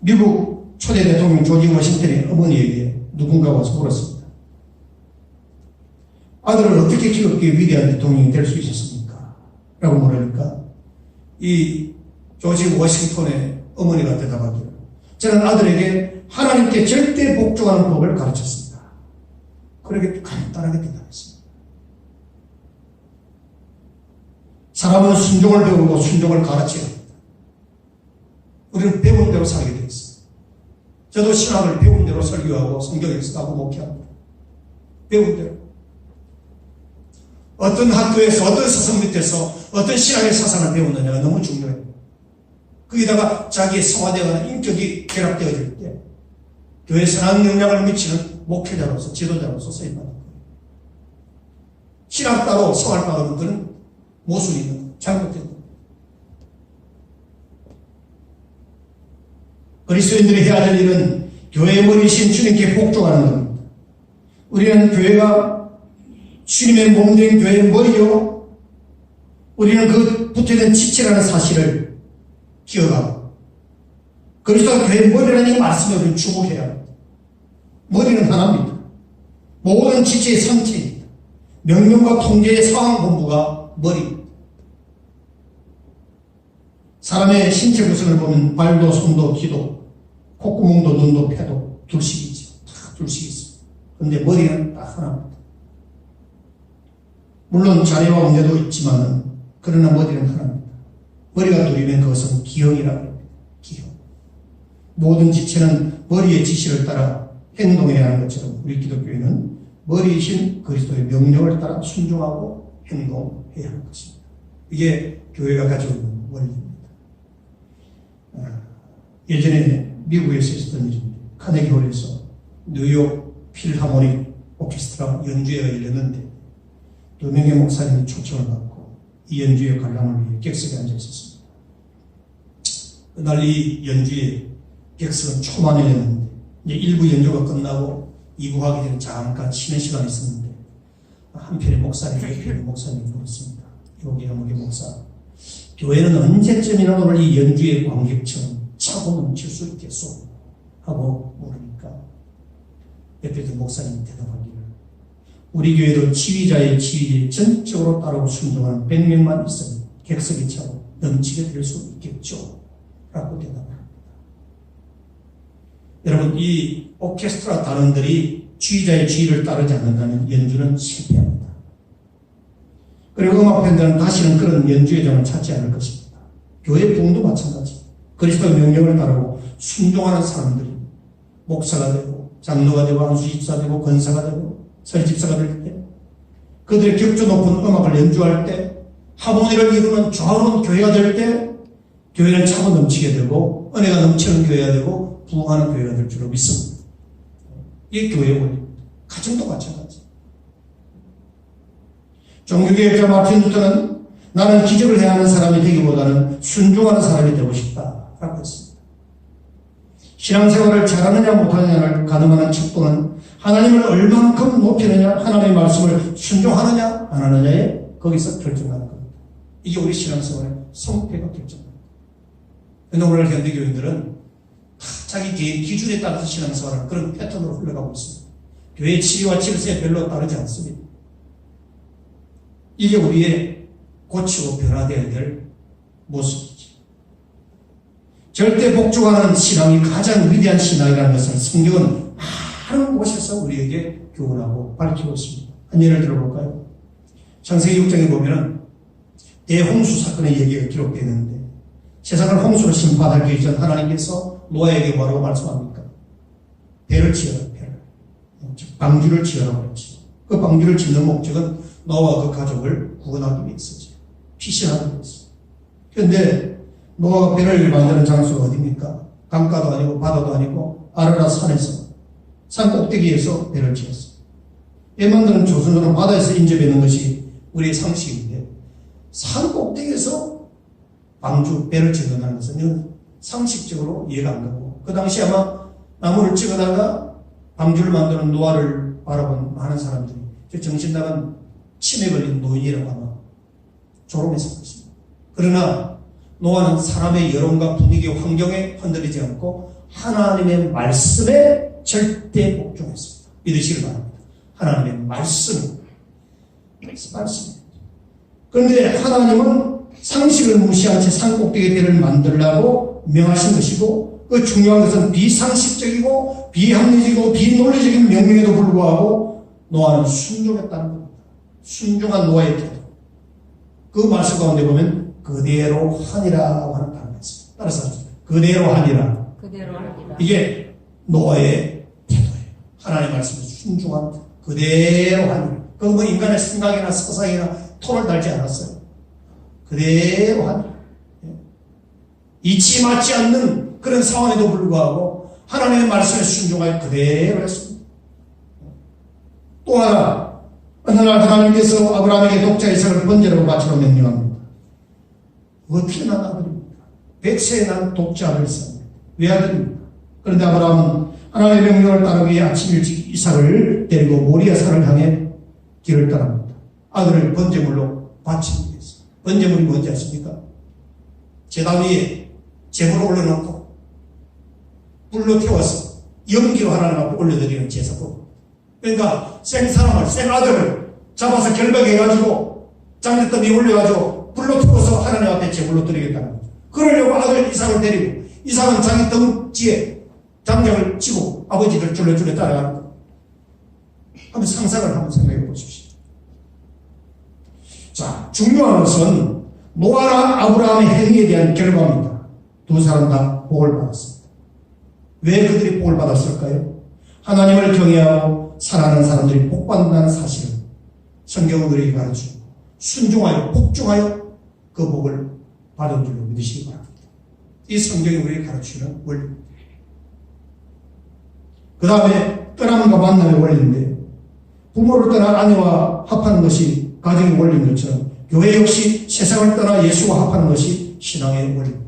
[SPEAKER 1] 미국 초대 대통령 조지 워싱턴의 어머니에게 누군가 와서 물었습니다. 아들을 어떻게 키웠기에 위대한 대통령이 될 수 있었습니까? 라고 물으니까 이 조지 워싱턴의 어머니가 대답하기를 저는 아들에게 하나님께 절대 복종하는 법을 가르쳤습니다. 그렇게 간단하게 대답했습니다. 사람은 순종을 배우고 순종을 가르쳐야 합니다. 우리는 배운 대로 살게 되어 있습니다. 저도 신학을 배운 대로 설교하고 성경을 쓰고 목회합니다. 배운 대로. 어떤 학교에서 어떤 사상 밑에서 어떤 신학의 사상을 배웠느냐가 너무 중요해요. 거기다가 자기의 성화되거나 인격이 결합되어질 때 교회 선한 영향을 미치는 목회자로서 지도자로서 쓰임받는 거예요. 신학 따로 생활 따로는 그런 모순이 있는 거예요. 잘못된 거예요. 그리스도인들이 해야 될 일은 교회의 머리이신 주님께 복종하는 겁니다. 우리는 교회가 주님의 몸된 교회의 머리요. 우리는 그 붙어있는 지체라는 사실을 기억하고 그리스도가 교회의 머리라는 이 말씀에 우리는 주목해야 합니다. 머리는 하나입니다. 모든 지체의 상체입니다. 명령과 통제의 상황본부가 머리입니다. 사람의 신체 구성을 보면 발도, 손도, 귀도, 콧구멍도, 눈도, 폐도 둘씩이죠. 다 둘씩 있습니다. 그런데 머리는 딱 하나입니다. 물론 자녀와 은혜도 있지만 그러나 머리는 하나입니다. 머리가 둘이면 그것은 기형이라고 합니다. 기형. 모든 지체는 머리의 지시를 따라 행동해야 하는 것처럼 우리 기독교회는 머리이신 그리스도의 명령을 따라 순종하고 행동해야 하는 것입니다. 이게 교회가 가지고 있는 원리입니다. 예전에 미국에서 있었던 일입니다. 카네기홀에서 뉴욕 필하모닉 오케스트라 연주회가 열렸는데 2명의 목사님이 초청을 받고 이 연주의 관람을 위해 객석에 앉아 있었습니다. 그날 이 연주의 객석은 초만회였는데 이제 1부 연주가 끝나고 2부 하기 전에 잠깐 쉬는 시간이 있었는데 한편의 목사님, 목사님이 물었습니다. 여기 목사, 교회는 언제쯤이나 오늘 이 연주의 관객처럼 차고 넘칠 수 있겠소? 하고 물으니까 옆에 그 목사님이 대답하기를, 우리 교회도 지휘자의 지휘에 전적으로 따르고 순종하는 100명만 있으면 객석이 차고 넘치게 될 수 있겠죠? 라고 대답합니다. 여러분, 이 오케스트라 단원들이 지휘자의 지휘를 따르지 않는다면 연주는 실패합니다. 그리고 음악팬들은 다시는 그런 연주의 장을 찾지 않을 것입니다. 교회 부흥도 마찬가지. 그리스도의 명령을 따르고 순종하는 사람들이 목사가 되고 장로가 되고 안수집사 되고 권사가 되고 설집사가 될 때, 그들의 격조 높은 음악을 연주할 때, 하모니를 이루는 좌우는 교회가 될 때, 교회는 차고 넘치게 되고 은혜가 넘치는 교회가 되고 부흥하는 교회가 될 줄로 믿습니다. 이게 교회의 원리입니다. 가정도 마찬가지. 종교개혁자 마틴 루터는 나는 기적을 해야 하는 사람이 되기보다는 순종하는 사람이 되고 싶다라고 했습니다. 신앙생활을 잘하느냐 못하느냐를 가늠하는 척도는 하나님을 얼만큼 높이느냐, 하나님의 말씀을 순종하느냐 안 하느냐에 거기서 결정하는 겁니다. 이게 우리 신앙생활의 성패가 결정합니다. 그런데 오늘 현대교인들은 자기 개인 기준에 따라서 신앙생활을 그런 패턴으로 흘러가고 있습니다. 교회의 치리와 질서에 별로 따르지 않습니다. 이게 우리의 고치고 변화되어야 될 모습이지. 절대 복종하는 신앙이 가장 위대한 신앙이라는 것을 성경은 많은 곳에서 우리에게 교훈하고 밝히고 있습니다. 한 예를 들어볼까요? 창세기 6장에 보면은 대홍수 사건의 얘기가 기록되어 있는데, 세상을 홍수로 심판하기 전 하나님께서 노아에게 뭐라고 말씀합니까? 배를 지어라, 배를. 즉 방주를 지어라고 그랬죠. 그 방주를 짓는 목적은 노아와 그 가족을 구원하기 위해서죠. 피신하기 위해서. 그런데 노아가 배를 만드는 장소가 어디입니까? 강가도 아니고 바다도 아니고 아라라 산에서, 산 꼭대기에서 배를 지었어요. 배 만드는 조선으로 바다에서 인접하는 것이 우리의 상식인데, 산 꼭대기에서 방주, 배를 짓는다는 것은 상식적으로 이해가 안 가고, 그 당시 아마 나무를 찍어다가 방주를 만드는 노아를 바라본 많은 사람들이 정신 나간 치매 걸린 노인이라고 아마 조롱했을 것입니다. 그러나 노아는 사람의 여론과 분위기, 환경에 흔들리지 않고 하나님의 말씀에 절대 복종했습니다. 믿으시길 바랍니다. 하나님의 말씀. 그런데 하나님은 상식을 무시한 채 산꼭대기 배를 만들라고 명하신 것이고, 그 중요한 것은 비상식적이고 비합리적이고 비논리적인 명령에도 불구하고 노아는 순종했다는 겁니다. 순종한 노아의 태도. 그 말씀 가운데 보면 그대로 하니라고 하는 단어가 있습니다. 따라서 그대로 하니라. 이게 노아의 태도예요. 하나님의 말씀에 순종한 그대로 하니라. 그 뭐 인간의 생각이나 사상이나 톤을 달지 않았어요. 그대로 하니라. 이치 맞지 않는 그런 상황에도 불구하고 하나님의 말씀에 순종하여 그대로 했습니다. 또 하나, 어느 날 하나님께서 아브라함에게 독자 이삭을 번제로 바치러 명령합니다. 어떻게 난 아버지입니까? 100세에 난 독자 아들을 낳습니다. 외아들입니다. 그런데 아브라함은 하나님의 명령을 따르기 위해 아침 일찍 이삭을 데리고 모리아 산을 향해 길을 떠납니다. 아들을 번제물로 바치기 위해서. 번제물이 뭔지 아십니까? 제단 위에 제물을 올려놓고 불로 태워서 연기로 하나님 앞에 올려드리는 제사법. 그러니까 생사람을, 생아들을 잡아서 결박해가지고 장대더미 올려가지고 불로 태워서 하나님 앞에 제물로 드리겠다는 거죠. 그러려고 아들 이삭을 데리고, 이삭은 자기 덩치에 장작을 치고 아버지를 줄레줄레 따라가는 거예요. 한번 상상을 한번 생각해 보십시오. 자, 중요한 것은 노아나 아브라함의 행위에 대한 결과입니다. 두 사람 다 복을 받았습니다. 왜 그들이 복을 받았을까요? 하나님을 경외하고 살아가는 사람들이 복받는다는 사실을 성경은 우리에게 가르치고 순종하여 복종하여 그 복을 받은 줄로 믿으시기 바랍니다. 이 성경이 우리에게 가르치는 원리입니다. 그 다음에 떠남과 만남의 원리인데, 부모를 떠난 아내와 합하는 것이 가정의 원리인 것처럼 교회 역시 세상을 떠나 예수와 합하는 것이 신앙의 원리입니다.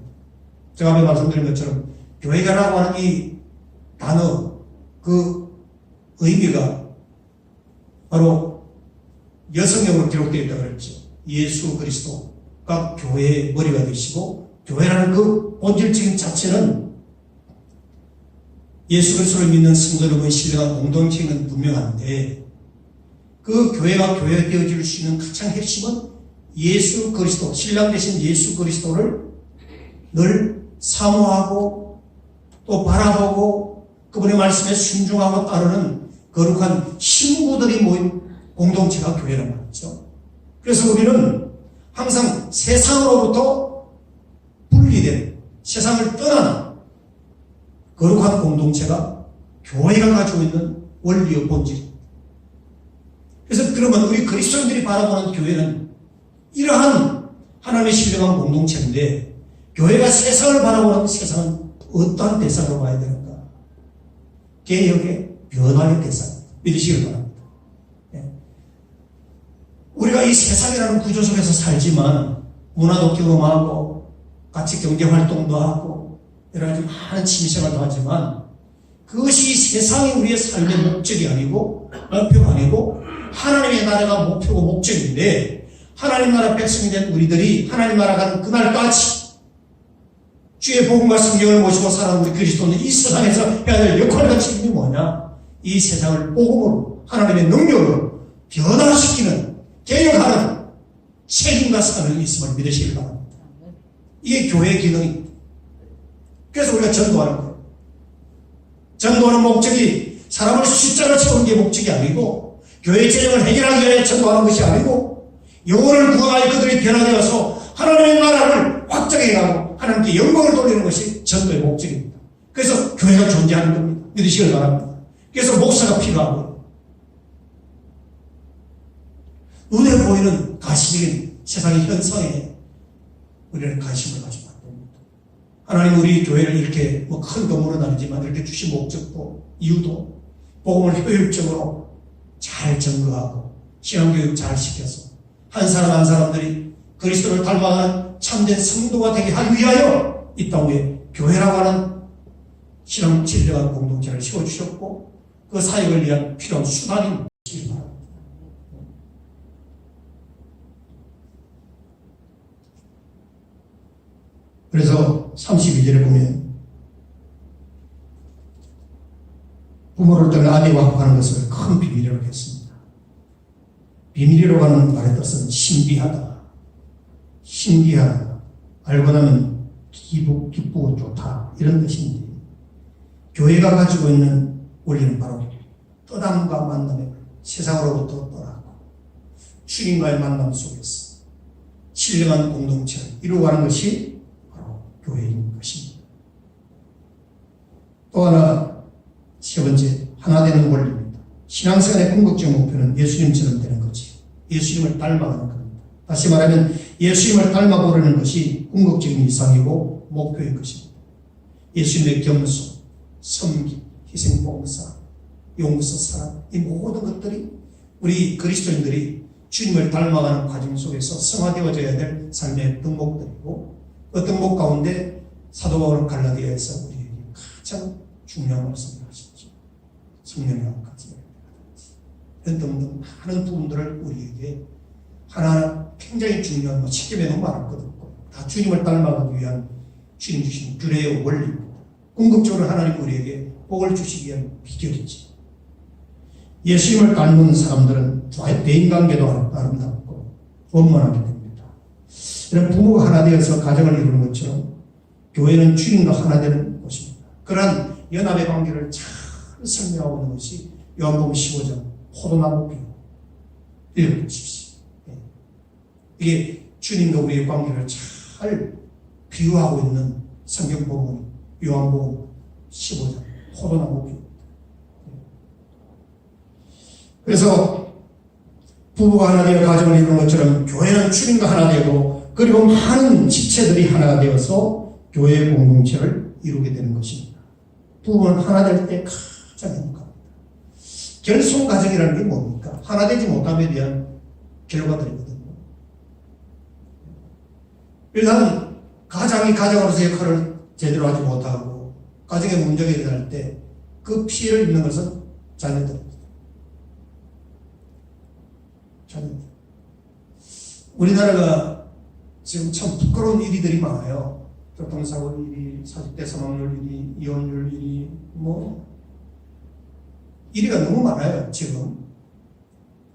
[SPEAKER 1] 제가 앞에 말씀드린 것처럼 교회가라고 하는 이 단어, 그 의미가 바로 여성형으로 기록되어 있다고 그랬죠. 예수 그리스도가 교회의 머리가 되시고, 교회라는 그 본질적인 자체는 예수 그리스도를 믿는 성도들의 신령한 공동체는 분명한데, 그 교회가 교회되어질 수 있는 가장 핵심은 예수 그리스도, 신랑 되신 예수 그리스도를 늘 사모하고 또 바라보고 그분의 말씀에 순종하고 따르는 거룩한 신부들이 모인 공동체가 교회란 말이죠. 그래서 우리는 항상 세상으로부터 분리된, 세상을 떠나는 거룩한 공동체가 교회가 가지고 있는 원리의 본질입니다. 그래서 그러면 우리 그리스도인들이 바라보는 교회는 이러한 하나님의 신령한 공동체인데, 교회가 세상을 바라보는 세상은 어떠한 대상으로 봐야 되는가? 개혁의 변화의 대상, 믿으시길 바랍니다. 우리가 이 세상이라는 구조 속에서 살지만 문화도 경험하고 같이 경제활동도 하고 여러 가지 많은 취미생활도 하지만 그것이 세상이 우리의 삶의 목적이 아니고 목표가 아니고 하나님의 나라가 목표고 목적인데, 하나님 나라 백성이 된 우리들이 하나님 나라 가는 그날까지 주의 복음과 성경을 모시고 살아가는 우리 그리스도는 이 세상에서 해야 될 역할과 책임이 뭐냐? 이 세상을 복음으로 하나님의 능력으로 변화시키는, 개혁하는 책임과 사명이 있음을 믿으시기 바랍니다. 이게 교회의 기능입니다. 그래서 우리가 전도하는 거예요. 전도하는 목적이 사람을 숫자로 채우는 게 목적이 아니고, 교회의 재정을 해결하기 위해 전도하는 것이 아니고, 영혼을 구원하여 그들이 변화되어서 하나님의 나라를 확장해 가고 하나님께 영광을 돌리는 것이 전도의 목적입니다. 그래서 교회가 존재하는 겁니다. 믿으시길 바랍니다. 그래서 목사가 필요하고요. 눈에 보이는 가시적인 세상의 현상에 우리는 관심을 가지면 안 됩니다. 하나님 우리 교회를 이렇게 큰 건물은 아니지만 이렇게 주신 목적도 이유도 복음을 효율적으로 잘 증거하고 신앙교육 잘 시켜서 한 사람 한 사람들이 그리스도를 닮아가는 참된 성도가 되게 하기 위하여 이 땅에 교회라고 하는 신앙 진리한 공동체를 세워주셨고, 그 사역을 위한 필요한 수단이 되시기 바랍니다. 그래서 32절에 보면 부모를 떠나 아내와 합하는 것을 큰 비밀이라고 했습니다. 비밀이라고 하는 말의 뜻은 신비하다, 신기하다, 알고 나면 기쁘고 좋다, 이런 뜻인데, 교회가 가지고 있는 원리는 바로 떠남과 만남의 세상으로부터 떠나고 주님과의 만남 속에서 신령한 공동체를 이루어가는 것이 바로 교회인 것입니다. 또 하나, 세 번째, 하나 되는 원리입니다. 신앙생활의 궁극적 목표는 예수님처럼 되는 거지, 예수님을 닮아가는 겁니다. 다시 말하면 예수님을 닮아보려는 것이 궁극적인 이상이고 목표인 것입니다. 예수님의 겸손, 섬김, 희생봉사, 용서, 사랑, 이 모든 것들이 우리 그리스도인들이 주님을 닮아가는 과정 속에서 성화되어져야 될 삶의 덕목들이고, 그 덕목 가운데 사도 바울은 갈라디아에서 우리에게 가장 중요한 말씀을 하셨죠. 성령의 함까지 이런 등등 많은 부분들을 우리에게 하나하나 굉장히 중요한 책임에는 말할 것 없고 다 주님을 닮아가기 위한 주님 주신 규례의 원리입니다. 궁극적으로 하나님 우리에게 복을 주시기 위한 비결이지. 예수님을 닮은 사람들은 대인관계도 아름답고 원만하게 됩니다. 이런 부모가 하나 되어서 가정을 이루는 것처럼 교회는 주님과 하나 되는 곳입니다. 그러한 연합의 관계를 잘 설명하고 있는 것이 요한복음 15장 포도나무 비유. 읽어보십시오. 이게 주님과 우리의 관계를 잘 비유하고 있는 성경 본문이 요한복음 15장 포도나무 비유. 그래서 부부가 하나 되어 가정을 이루는 것처럼 교회는 주님과 하나 되고, 그리고 많은 지체들이 하나가 되어서 교회의 공동체를 이루게 되는 것입니다. 부부는 하나 될 때 가장 행복합니다. 결손 가정이라는 게 뭡니까? 하나 되지 못함에 대한 결과들이거든요. 일단 가장이 가장으로서 역할을 제대로 하지 못하고 가정에 문제가 일어날 때 그 피해를 입는 것은 자녀들입니다. 자녀들. 우리나라가 지금 참 부끄러운 일들이 많아요. 교통사고 일이, 사직대 사망률 일이, 이혼율 일이, 일이가 너무 많아요. 지금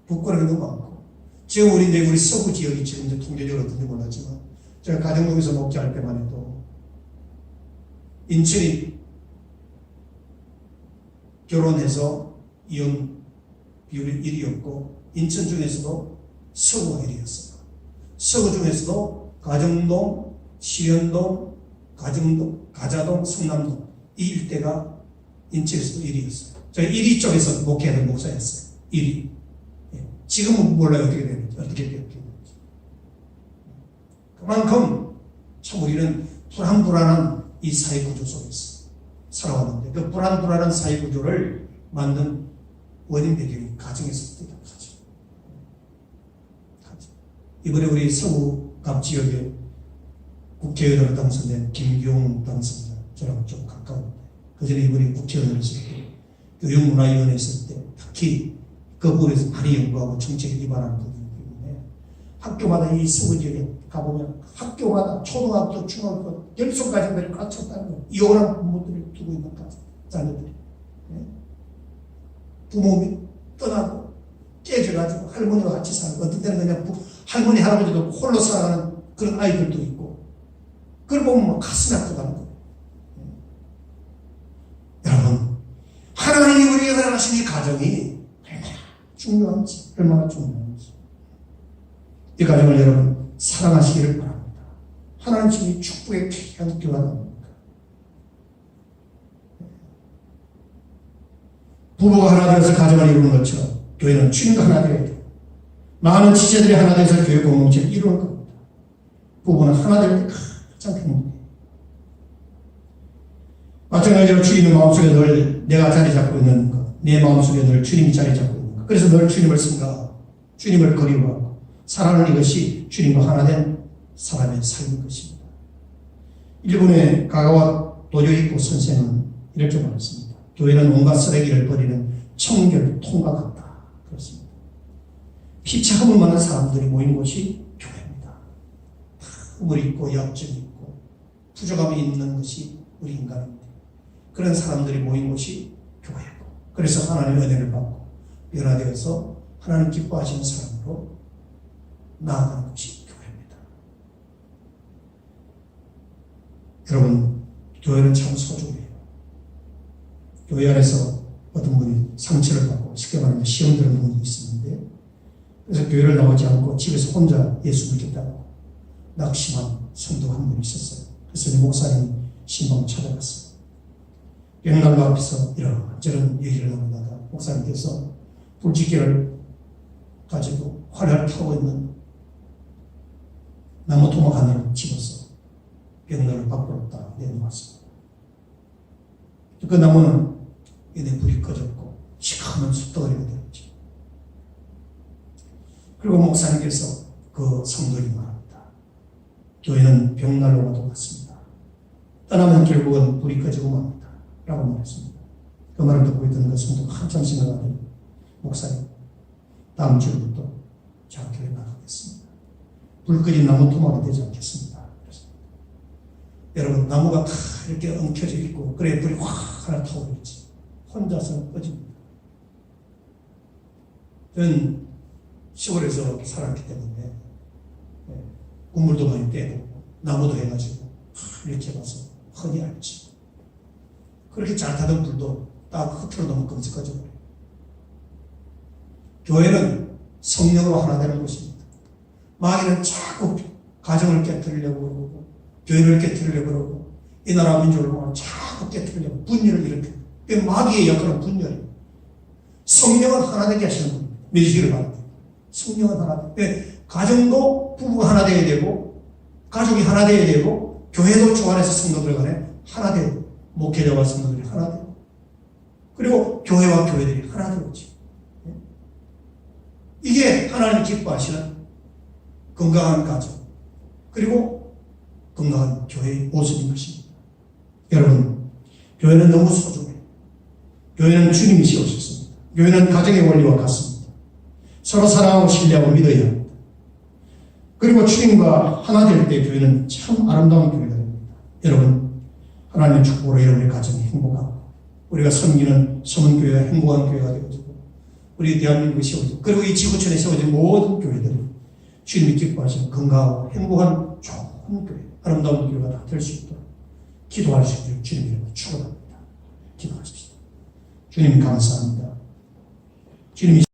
[SPEAKER 1] 부끄러운 게 너무 많고. 지금 우리 서구 지역이 지금 이제 통계적으로 어떤지 몰랐지만 제가 가정동에서 목자할 때만 해도 인천이 결혼해서 이혼 비율이 1위였고 인천 중에서도 서구가 1위였어요. 서구 중에서도 가정동, 시련동, 가자동, 성남동 이 일대가 인천에서도 1위였어요. 저희 1위 쪽에서 목회하는 목사였어요. 1위. 지금은 몰라요. 어떻게 되는지. 그만큼 참 우리는 불안한 이 사회 구조 속에서 살아왔는데 그 불안한 사회 구조를 만든 원인 배경이 가정에서 가정. 이번에 우리 서구갑 지역에 국회의원으로 당선된 김기용 당선자 저랑 좀 가까운데 그 전에 이번에 국회의원으로 있을 때 교육문화위원회 있을 때 특히 그 부분에서 많이 연구하고 정책에 기반하는 부분이기 때문에 학교마다 이 서구 지역에 가보면 학교마다 초등학교, 중학교 열성 가정들이 꽉 찼다는 거예요. 이혼한 부모들이 두고 있는 자녀들이. 부모님이 떠나고 깨져가지고 할머니와 같이 살고 어떤 때는 그냥 할머니, 할아버지도 홀로 살아가는 그런 아이들도 있고 그걸 보면 가슴이 아프다는 거예요. 여러분, 하나님이 우리에게 허락하신 이 가정이 얼마나 중요한지. 이 가정을 여러분 사랑하시기를 바랍니다. 하나님 주님이 축복의 귀한 교환입니다. 부부가 하나 되어서 가정을 이루는 것처럼 교회는 주님과 하나 되어야 돼요. 많은 지체들이 하나 되어서 교회 공동체를 이루는 겁니다. 부부는 하나 될 때 가장 행복해요. 마찬가지로 주님의 마음속에 늘 내가 자리 잡고 있는 것, 내 마음속에 늘 주님이 자리 잡고 있는 것. 그래서 늘 주님을 생각하고 주님을 그리워하고 살아가는 이것이 주님과 하나 된 사람의 삶인 것입니다. 일본의 가가와 도요이코 선생은 이렇게 말했습니다. 교회는 온갖 쓰레기를 버리는 청결통과 같다. 그렇습니다. 피차함을 많은 사람들이 모인 곳이 교회입니다. 흠을 있고 약점이 있고 부족함이 있는 것이 우리 인간입니다. 그런 사람들이 모인 곳이 교회고 그래서 하나님의 은혜를 받고 변화되어서 하나님 기뻐하시는 사람으로 나아가는 것이 교회입니다. 여러분, 교회는 참 소중해요. 교회 안에서 어떤 분이 상처를 받고 쉽게 말하면 시험 드는 분이 있었는데 그래서 교회를 나오지 않고 집에서 혼자 예수 믿겠다고 낙심한 성도 한 분이 있었어요. 그래서 목사님이 신방 찾아갔어요. 벽난로 앞에서 이런저런 얘기를 나누다가 목사님께서 불지기를 가지고 활을 타고 있는 나무 토막 하나를 집어서 벽난로를 밖으로 딱 내놓았습니다. 그 나무는 이내 불이 꺼졌고 시커먼 숯덩어리가 되었죠. 그리고 목사님께서 그 성도에게 말합니다. 교회는 벽난로와 똑같습니다. 떠나면 결국은 불이 꺼지고 맙니다. 라고 말했습니다. 그 말을 듣고 있던 그 성도가 한참 생각하더니 목사님, 다음 주부터 자 교회 나가겠습니다. 불 꺼진 나무 토막이 되지 않겠습니다. 그랬습니다. 여러분, 나무가 다 이렇게 엉켜져 있고 그래 불이 확 하나 타오르지 혼자서는 꺼집니다. 저는 시골에서 살았기 때문에 국물도 많이 떼고 나무도 해가지고 이렇게 봐서 흔히 알지. 그렇게 잘 타던 불도 딱 흐트러 놓으면 금세 꺼져버려요. 교회는 성령으로 하나 되는 곳입니다. 마귀는 자꾸 가정을 깨뜨리려고 그러고 교회를 깨뜨리려고 그러고 이 나라 민족을 보면 자꾸 깨뜨리려고 분열을 일으켜요. 그 마귀의 역할은 분열이에요. 성령은 하나 되게 하시는 겁니다. 믿으시기를 바랍니다. 성령은 하나 되고 가정도 부부가 하나 되어야 되고 가족이 하나 되어야 되고 교회도 주 안에서 성도들 간에 하나 되고 목회자와 성도들이 하나 되고 그리고 교회와 교회들이 하나 되었지. 이게 하나님 기뻐하시는 건강한 가정 그리고 건강한 교회의 모습인 것입니다. 여러분, 교회는 너무 소중해요. 교회는 주님이 세우셨습니다. 교회는 가정의 원리와 같습니다. 서로 사랑하고 신뢰하고 믿어야 합니다. 그리고 주님과 하나 될 때 교회는 참 아름다운 교회가 됩니다. 여러분, 하나님의 축복으로 여러분의 가정이 행복하고 우리가 섬기는 섬은교회가 행복한 교회가 되어지고 우리 대한민국이 세워지고 그리고 이 지구촌에 세워진 모든 교회들이 주님이 기뻐하시는 건강하고 행복한 좋은 교회, 아름다운 교회가 다 될 수 있도록 기도할 수 있도록 주님 이름으로 축원합니다. 기도하십시다. 주님 감사합니다. 주님이